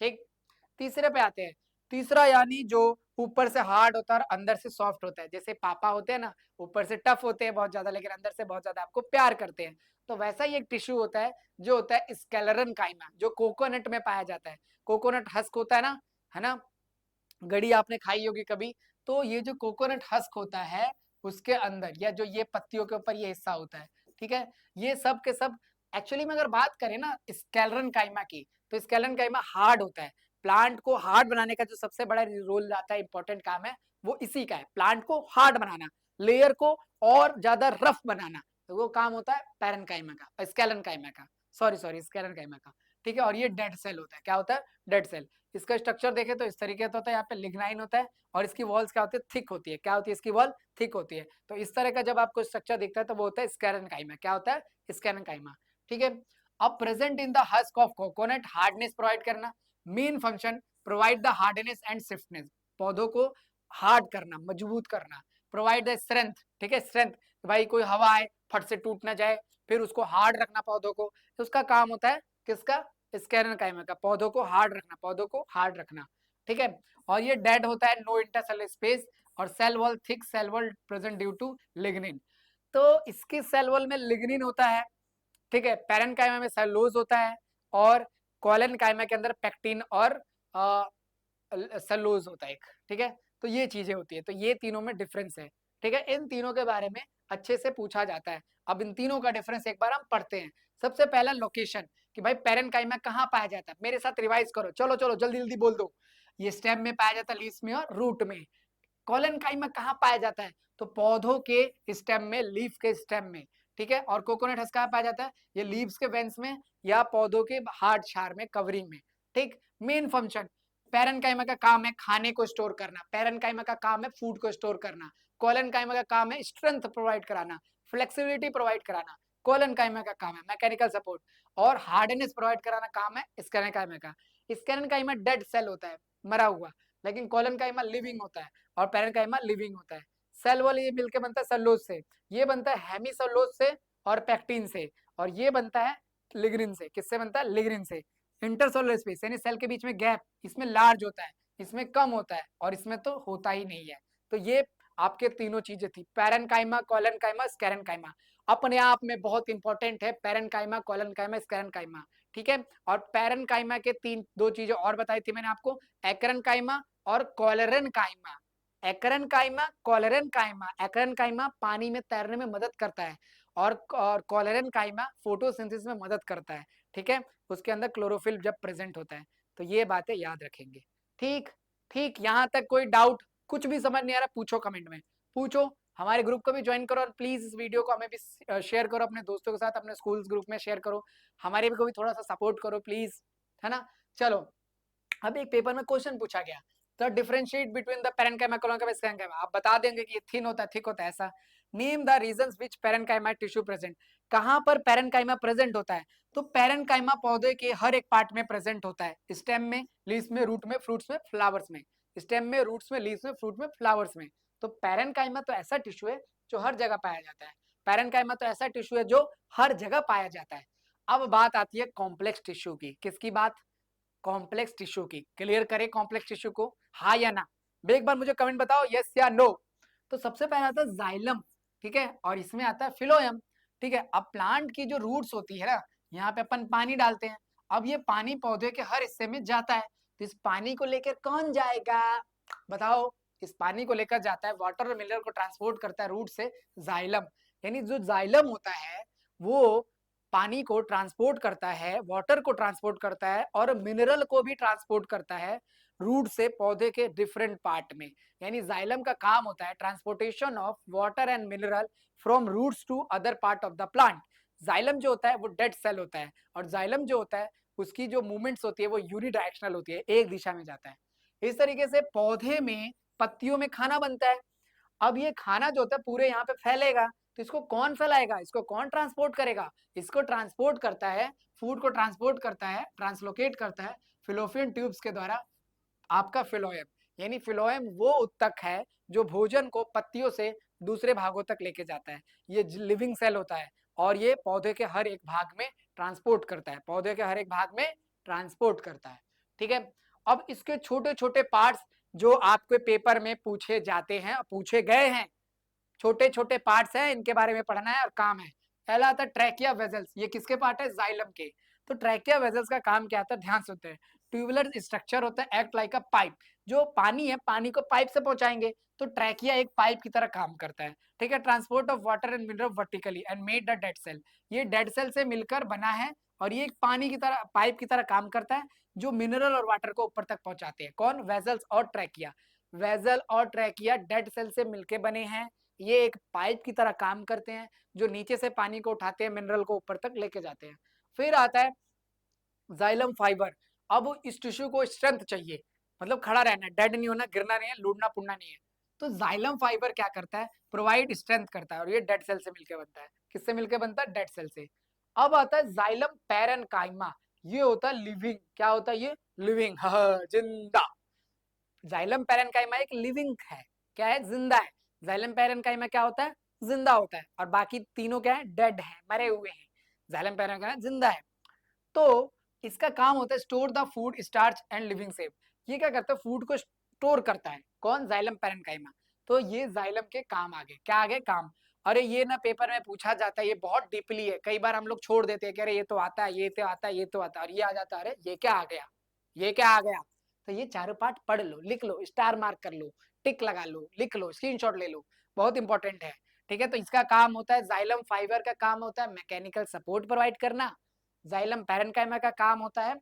ठीक। तीसरे पे आते हैं। तीसरा यानी जो ऊपर से हार्ड होता है और अंदर से सॉफ्ट होता है, जैसे पापा होते हैं ना, ऊपर से टफ होते हैं बहुत ज्यादा, लेकिन अंदर से बहुत ज्यादा आपको प्यार करते हैं। तो वैसा ही एक टिश्यू होता है जो होता है स्केलेरन काइमा, जो कोकोनट में पाया जाता है। कोकोनट हस्क होता है ना, गड़ी आपने खाई होगी कभी। तो ये जो कोकोनट हस्क होता है, उसके अंदर, या जो ये पत्तियों के ऊपर ये हिस्सा होता है, ठीक है, ये सब के सब एक्चुअली में अगर बात करें ना स्केलरन काइमा की, तो स्केलरन काइमा हार्ड होता है। प्लांट को हार्ड बनाने का जो सबसे बड़ा रोल आता है, इंपॉर्टेंट काम है, वो इसी का है, प्लांट को हार्ड बनाना, लेयर को और ज्यादा रफ बनाना। तो वो काम होता है पैरन काइमा का, स्केलन काइमा का, सॉरी सॉरी स्केलन काइमा का, ठीक है। और ये डेड सेल होता है, क्या होता है? Dead cell. इसका स्ट्रक्चर देखें तो इस तरीके से होता है, यहाँ पे लिग्नाइन होता है, और इसकी वॉल्स क्या होती है? थिक होती है। क्या होती है? इसकी वॉल थिक होती है। तो इस तरह का जब आपको स्ट्रक्चर दिखता है तो वो होता है स्केरेनकाइमा। क्या होता है? स्केरेनकाइमा, ठीक है। अब present in the husk of coconut, hardness provide करना, main function provide the hardness and stiffness, पौधों को हार्ड करना, मजबूत करना। प्रोवाइड द स्ट्रेंथ, ठीक है, स्ट्रेंथ, भाई कोई हवा आए फट से टूट ना जाए, फिर उसको हार्ड रखना पौधों को, तो उसका काम होता है किसका? स्केरेनकाइमा का, पौधों को हार्ड रखना, पौधों को हार्ड रखना, ठीक है। और ये डेड होता है, नो इंटरसेलुलर स्पेस, और cell wall thick, cell wall present due to lignin. तो इसकी सेल वॉल में लिग्निन होता है, ठीक है। पैरेनकाइमा में सेलुलोज होता है, और कॉलेनकाइमा के अंदर पेक्टिन और सेलुलोज होता है एक, ठीक है। तो ये चीजें होती है, तो ये तीनों में डिफरेंस है, ठीक है। इन तीनों के बारे में अच्छे से पूछा जाता है। अब इन तीनों का डिफरेंस एक बार हम पढ़ते हैं। सबसे पहला लोकेशन, कि भाई पैरेनकाइमा कहाँ पाया जाता है, मेरे साथ रिवाइज करो, चलो चलो जल्दी जल्दी बोल दो। ये स्टेम में पाया जाता है, लीव्स में और रूट में। कॉलेनकाइमा कहाँ पाया जाता है? तो पौधों के स्टेम में, लीफ के स्टेम में, ठीक है। और कोकोनट हस्क कहाँ पाया जाता है? ये लीव्स के वेंस में या पौधों के हार्ड क्षार में, कवरिंग में, ठीक। मेन फंक्शन, पैरेनकाइमा का काम है खाने को स्टोर करना, पैरेनकाइमा का काम है फूड को स्टोर करना, कॉलेनकाइमा का काम है स्ट्रेंथ प्रोवाइड कराना, फ्लेक्सिबिलिटी प्रोवाइड कराना, कॉलेनकाइमा का काम है मैकेनिकल सपोर्ट, और हार्डनेस प्रोवाइड कराना काम है स्केरेनकाइमा का। स्केरेनकाइमा डेड सेल होता है, मरा हुआ, लेकिन कॉलेनकाइमा लिविंग होता है, और पैरेनकाइमा लिविंग होता है। सेल वॉल ये मिलकर बनता है सेलुलोज से, ये बनता है हेमिसेलुलोज से और पेक्टिन से, और ये बनता है लिग्निन से। किससे बनता है? लिग्निन से। इंटरसेलुलर स्पेस यानी सेल के बीच में गैप, इसमें लार्ज होता है, इसमें कम होता है, और इसमें तो होता ही नहीं है। तो ये आपके तीनों चीजें थी, पैरेनकाइमा, कॉलेनकाइमा, स्केरेनकाइमा। अपने आप में बहुत इंपॉर्टेंट है पैरेनकाइमा, कॉलेनकाइमा, स्केरेनकाइमा, ठीक है। और पैरेनकाइमा के दो चीजें और बताई थी मैंने आपको, एकरनकाइमा और कॉलरेनकाइमा। एकरनकाइमा, कॉलरेनकाइमा, एकरनकाइमा पानी में तैरने में मदद करता है, और कॉलरेनकाइमा फोटोसिंथेसिस में मदद करता है, ठीक है, उसके अंदर क्लोरोफिल जब प्रेजेंट होता है, तो ये बातें याद रखेंगे। ठीक ठीक, यहाँ तक कोई डाउट? कुछ भी समझ नहीं आ रहा पूछो कमेंट में, पूछो। हमारे ग्रुप को भी ज्वाइन करो और प्लीज इस वीडियो को हमें भी शेयर करो अपने दोस्तों के साथ, अपने स्कूल ग्रुप में शेयर करो, हमारे भी को भी थोड़ा सा सपोर्ट करो प्लीज, है ना। चलो, अब एक पेपर में क्वेश्चन पूछा गया, तो डिफरेंशिएट बिटवीन द पेरेन्काइमा कोलोनकाइमा स्कैंकाइमा, आप बता देंगे कि ये थिन होता है, थिक होता है, ऐसा। Name the reasons which parenchyma tissue present, कहां पर पेरेन्काइमा प्रेजेंट होता है? तो पेरेन्काइमा पौधे के हर एक पार्ट में प्रेजेंट होता है, स्टेम में, लीव्स में, रूट में, फ्रूट्स में, फ्लावर्स में। स्टेम में, रूट्स में, लीव्स में, फ्रूट में, फ्लावर्स में। तो पेरेन्काइमा तो ऐसा टिश्यू है जो हर जगह पाया जाता है, पेरेन्काइमा तो ऐसा टिश्यू है जो हर जगह पाया जाता है। अब बात आती है कॉम्प्लेक्स टिश्यू की, किसकी बात? कॉम्प्लेक्स टिश्यू की। क्लियर करें कॉम्प्लेक्स टिश्यू को, हाँ या ना? एक बार मुझे कमेंट बताओ यस या नो। तो सबसे पहले आता है जाइलम, ठीक है, और इसमें आता है फिलोयम, ठीक है। अब प्लांट की जो रूट्स होती है ना, यहाँ पे अपन पानी डालते हैं, अब ये पानी पौधे के हर हिस्से में जाता है, तो इस पानी को लेकर कौन जाएगा? बताओ। इस पानी को लेकर जाता है, वाटर और मिनरल को ट्रांसपोर्ट करता है रूट से जाइलम, यानी जो जाइलम होता है वो पानी को ट्रांसपोर्ट करता है, वाटर को ट्रांसपोर्ट करता है और मिनरल को भी ट्रांसपोर्ट करता है रूट से पौधे के डिफरेंट पार्ट में। यानी जाइलम का काम होता है transportation of water and mineral from roots to other part of the plant. Xylem जो होता है वो डेड सेल होता है, और जाइलम जो होता है उसकी जो मूवमेंट्स होती है वो यूनिडायरेक्शनल होती है, एक दिशा में जाता है। इस तरीके से पौधे में, पत्तियों में खाना बनता है। अब ये खाना जो होता है पूरे यहाँ पे फैलेगा, तो इसको कौन फैलाएगा, इसको कौन ट्रांसपोर्ट करेगा? इसको ट्रांसपोर्ट करता है, फूड को ट्रांसपोर्ट करता है, ट्रांसलोकेट करता है फिलोपियन ट्यूब्स के द्वारा आपका फिलोएम। यानी फिलोएम वो उत्तक है जो भोजन को पत्तियों से दूसरे भागों तक लेके जाता है। ये लिविंग सेल होता है और ये पौधे के हर एक भाग में ट्रांसपोर्ट करता है, पौधे के हर एक भाग में ट्रांसपोर्ट करता है, ठीक है। अब इसके छोटे छोटे पार्ट्स जो आपके पेपर में पूछे जाते हैं, पूछे गए हैं, छोटे छोटे पार्ट्स हैं, इनके बारे में पढ़ना है और काम है। पहला आता है ट्रैकिया वेजल्स, ये किसके पार्ट है? जाइलम के। तो ट्रैकिया वेजल्स का काम क्या आता है? ध्यान से होता है, ट्यूबुलर स्ट्रक्चर होता है, एक्ट लाइक अ पाइप, जो पानी है पानी को पाइप से पहुंचाएंगे, तो ट्रैकिया एक पाइप की तरह काम करता है, ठीक है। Transport of water and mineral vertically and made the dead cell, ये डेड सेल से मिलकर बना है और ये एक पानी की तरह, पाइप की तरह काम करता है, जो मिनरल और वाटर को ऊपर तक पहुंचाते हैं। कौन? वेजल्स और ट्रैकिया। वेजल और ट्रैकिया डेड सेल से मिलकर बने हैं, ये एक पाइप की तरह काम करते हैं जो नीचे से पानी को उठाते हैं, मिनरल को ऊपर तक लेके जाते हैं। फिर आता है जाइलम फाइबर। अब इस टिश्यू को स्ट्रेंथ चाहिए, मतलब खड़ा रहना, डेड नहीं होना, गिरना नहीं है, लूटना पुड़ना नहीं है। तो जाइलम फाइबर क्या करता है? प्रोवाइड स्ट्रेंथ करता है, और ये डेड सेल से मिलकर बनता है। किससे मिलकर बनता है? डेड सेल से। अब आता है जाइलम पैरेन्काइमा, ये होता है लिविंग। क्या होता है ये? लिविंग, जिंदा। जाइलम पैरेन्काइमा एक लिविंग है, क्या है? जिंदा है। जाइलम पैरेन्काइमा क्या होता है? जिंदा होता है, और बाकी तीनों क्या है? डेड है, मरे हुए हैं। जाइलम पैरेन्काइमा जिंदा है। तो इसका काम होता है store the food, starch and living save. ये क्या करता है? फूड को स्टोर करता है। कौन? Xylem parenchyma. तो ये जाइलम के काम आगे, क्या आगे काम? अरे ये ना पेपर में पूछा जाता है, ये बहुत डीपली है, कई बार हम लोग छोड़ देते हैं कि अरे ये तो आता है, ये तो आता है, ये तो आता है, और ये आ जाता है, अरे ये क्या आ गया, ये क्या आ गया। तो ये चारों पार्ट पढ़ लो, लिख लो, स्टार मार्क कर लो, टिक लगा लो, लिख लो, स्क्रीनशॉट ले लो, बहुत इंपॉर्टेंट है, ठीक है। तो इसका काम होता है, जाइलम फाइबर का काम होता है मैकेनिकल सपोर्ट प्रोवाइड करना। जाइलम पैरेन्काइमा का काम होता है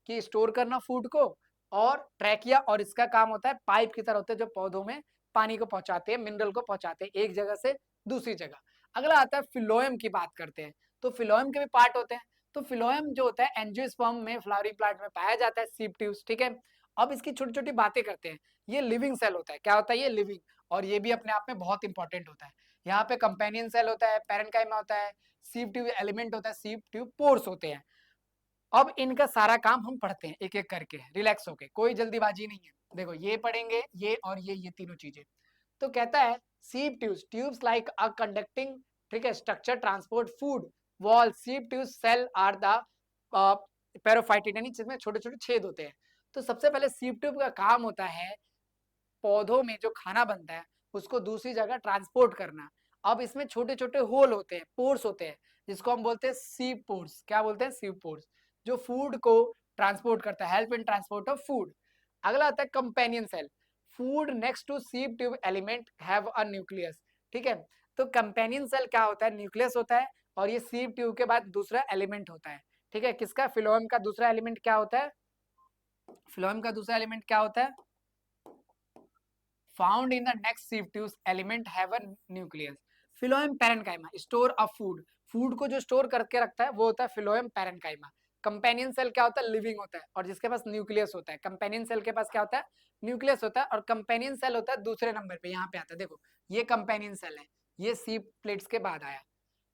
कि स्टोर करना फूड को, और ट्रैकिया और इसका काम होता है पाइप की तरह होते हैं जो पौधों में पानी को पहुंचाते हैं, मिनरल को पहुंचाते हैं एक जगह से दूसरी जगह। अगला आता है फिलोएम की बात करते हैं। तो फिलोएम के भी पार्ट होते हैं। तो फिलोएम जो होता है एंजियोस्पर्म में, फ्लावरिंग प्लांट में पाया जाता है, सीप ट्यूब्स, ठीक है। अब इसकी छोटी छोटी बातें करते हैं। ये लिविंग सेल होता है, क्या होता है? ये लिविंग, और ये भी अपने आप में बहुत इंपॉर्टेंट होता है। यहाँ पे कंपेनियन सेल होता है, पैरेन्काइमा होता है, सीप ट्यूब एलिमेंट होता है, सीप ट्यूब पोर्स होते हैं। अब इनका सारा काम हम पढ़ते हैं एक एक करके, रिलैक्स होके, कोई जल्दीबाजी नहीं है। देखो ये पढ़ेंगे, ये और ये तीनों चीजें। तो कहता है sieve tubes, tubes like a conducting, ठीक है, structure transport food. Wall sieve tube cell are the perforated, यानी जिसमें छोटे छोटे छेद होते हैं। तो सबसे पहले सीप ट्यूब का काम होता है पौधों में जो खाना बनता है उसको दूसरी जगह ट्रांसपोर्ट करना। अब इसमें छोटे छोटे होल होते हैं, पोर्स होते हैं, जिसको हम बोलते हैं सीप पोर्स। क्या बोलते हैं? सीप पोर्स, जो फूड को ट्रांसपोर्ट करता है, help in transport of food. अगला आता है companion cell. Food next to sieve tube element have a nucleus, ठीक है। तो कंपेनियन सेल क्या होता है? न्यूक्लियस होता है, और ये सीप ट्यूब के बाद दूसरा एलिमेंट होता है, ठीक है, किसका, फिलोएम का दूसरा एलिमेंट क्या होता है, फिलोएम का दूसरा एलिमेंट क्या होता है, found in the next sieve tubes element have a nucleus. Phloem parenchyma store a food, food को जो स्टोर करके रखता है वो होता है फिलोएम पैरेन्काइमा। कंपेनियन सेल क्या होता है, लिविंग होता है, और जिसके पास न्यूक्लियस होता है, कंपेनियन सेल के पास क्या होता है, न्यूक्लियस होता है, और कंपेनियन सेल होता है दूसरे नंबर पे, यहाँ पे आता है, देखो ये कंपेनियन सेल है, ये सी प्लेट्स के बाद आया,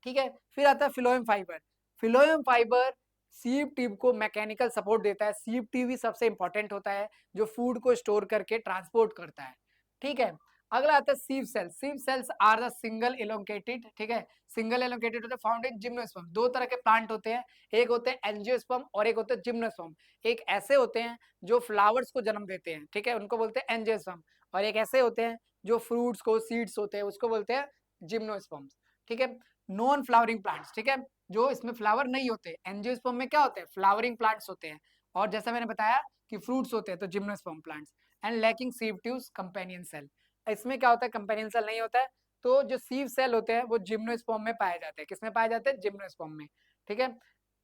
ठीक है। फिर आता है phloem fibre, phloem fibre sieve tube को मैकेनिकल सपोर्ट देता है, सीव ट्यूब ही सबसे इंपॉर्टेंट होता है जो फूड को स्टोर करके ट्रांसपोर्ट करता है, ठीक है। अगला आता है sieve cell, sieve cells are the single allocated, ठीक है, सिंगल एलोकेटेड होते हैं फाउंड इन जिम्नोस्पर्म। दो तरह के प्लांट होते हैं, एक होते हैं एंजियोस्पर्म और एक होते हैं जिम्नोस्पर्म। एक ऐसे होते हैं जो फ्लावर्स को जन्म देते हैं, ठीक है, उनको बोलते हैं एंजियोस्पर्म, और एक ऐसे होते हैं जो फ्रूट्स को, सीड्स होते हैं, उसको बोलते हैं जिम्नोस्पर्म्स, ठीक है। नॉन फ्लावरिंग प्लांट्स, ठीक है, जो इसमें फ्लावर नहीं होते, एंजियोस्पर्म में क्या होते हैं, फ्लावरिंग प्लांट्स होते हैं, और जैसा मैंने बताया कि फ्रूट्स होते हैं तो gymnosperm plants. And lacking sieve tubes companion cell, इसमें क्या होता है, कंपेनियन सेल नहीं होता है, तो जो सीव सेल होते हैं वो जिम्नोस्पर्म में पाए जाते हैं, किसमें पाए जाते हैं, जिम्नोस्पर्म में, ठीक है।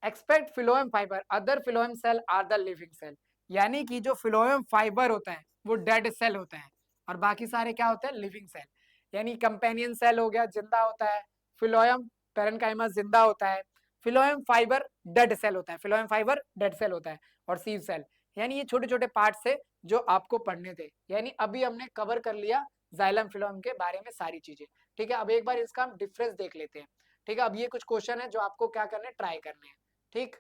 Expect phloem fibre other phloem cell are the living cell, यानी कि जो फिलोएम फाइबर होता है वो डेड सेल होता है, और बाकी सारे क्या होते हैं, लिविंग सेल। यानी कंपेनियन सेल हो गया, जिंदा होता है, फिलोएम पैरेन्काइमा जिंदा होता है, फिलोएम फाइबर डेड सेल होता है, फिलोएम फाइबर डेड सेल होता है, और सीव सेल, यानी ये छोटे छोटे पार्ट है जो आपको पढ़ने थे। यानी अभी हमने कवर कर लिया जाइलम फिलोएम के बारे में सारी चीजें, ठीक है। अब एक बार इसका हम डिफरेंस देख लेते हैं, ठीक है। अब ये कुछ क्वेश्चन है जो आपको क्या करने, ट्राई करने हैं, ठीक।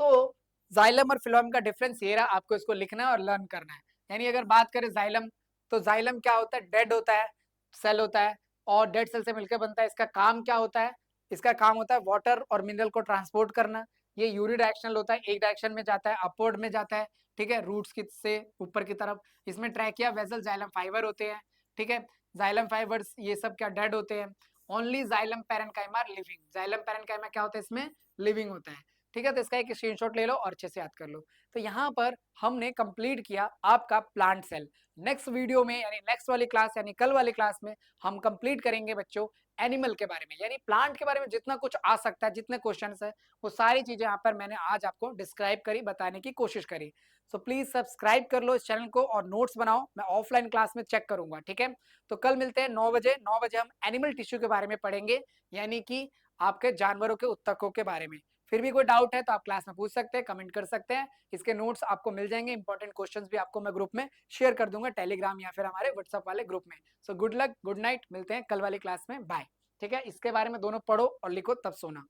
तो जाइलम और फिलोएम का डिफरेंस ये रहा, आपको इसको लिखना है और लर्न करना है। यानी अगर बात करें जाइलम, तो जाइलम क्या होता है, डेड होता है, सेल होता है, और डेड सेल से मिलकर बनता है। इसका काम क्या होता है, इसका काम होता है वाटर और मिनरल को ट्रांसपोर्ट करना। ये यूनिडायरेक्शनल होता है, एक डायरेक्शन में जाता है, अपवर्ड में जाता है, ठीक है, रूट्स की से ऊपर की तरफ। इसमें ट्रैकिया, वेसल, जाइलम फाइबर होते हैं, ठीक है। जाइलम फाइबर्स ये सब क्या, डेड होते हैं। Only xylem parenchyma living, xylem parenchyma क्या होता है, इसमें लिविंग होता है, ठीक है। तो इसका एक स्क्रीनशॉट ले लो और अच्छे से याद कर लो। तो यहाँ पर हमने कंप्लीट किया आपका प्लांट सेल। नेक्स्ट वीडियो में यानी नेक्स्ट वाली क्लास यानी कल वाली क्लास में हम कंप्लीट करेंगे बच्चों एनिमल के बारे में, यानी प्लांट के बारे में जितना कुछ आ सकता है, जितने क्वेश्चंस है वो सारी चीजें यहाँ पर मैंने आज आपको डिस्क्राइब करी, बताने की कोशिश करी। सो प्लीज सब्सक्राइब कर लो इस चैनल को और नोट्स बनाओ, मैं ऑफलाइन क्लास में चेक करूंगा, ठीक है। तो कल मिलते हैं 9 बजे, 9 बजे हम एनिमल टिश्यू के बारे में पढ़ेंगे, यानी कि आपके जानवरों के उत्तकों के बारे में। फिर भी कोई डाउट है तो आप क्लास में पूछ सकते हैं, कमेंट कर सकते हैं, इसके नोट्स आपको मिल जाएंगे, इंपॉर्टेंट क्वेश्चंस भी आपको मैं ग्रुप में शेयर कर दूंगा, टेलीग्राम या फिर हमारे व्हाट्सएप वाले ग्रुप में। So good luck, good night, मिलते हैं कल वाली क्लास में, बाय, ठीक है। इसके बारे में दोनों पढ़ो और लिखो तब सोना।